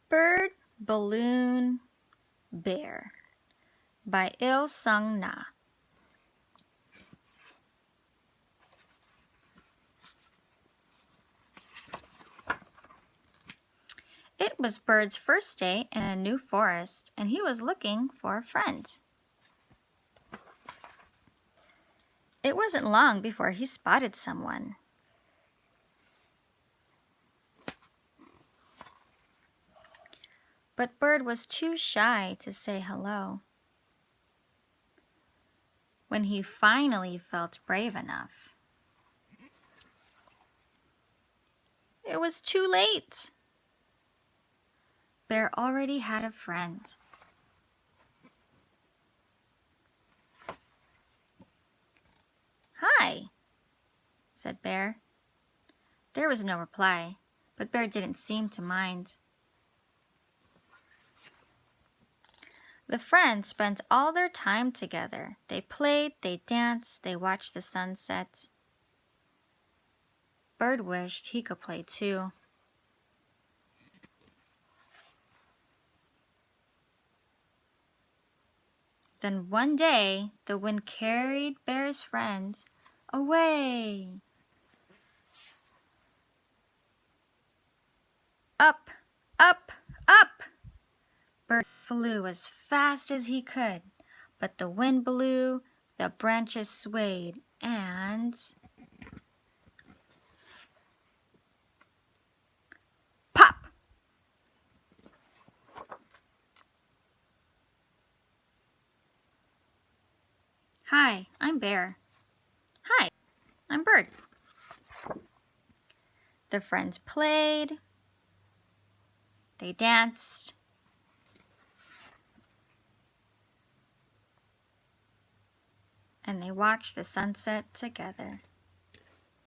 Bird, Balloon, Bear by Il Sung Na. It was Bird's first day in a new forest, and he was looking for a friend. It wasn't long before he spotted someone. But Bird was too shy to say hello. When he finally felt brave enough, it was too late. Bear already had a friend. "Hi," said Bear. There was no reply, but Bear didn't seem to mind. The friends spent all their time together. They played, they danced, they watched the sunset. Bird wished he could play too. Then one day, the wind carried Bear's friend away. Up, up, up! Bird flew as fast as he could, but the wind blew, the branches swayed, and pop! "Hi, I'm Bear." "Hi, I'm Bird." The friends played, they danced, and they watched the sunset together.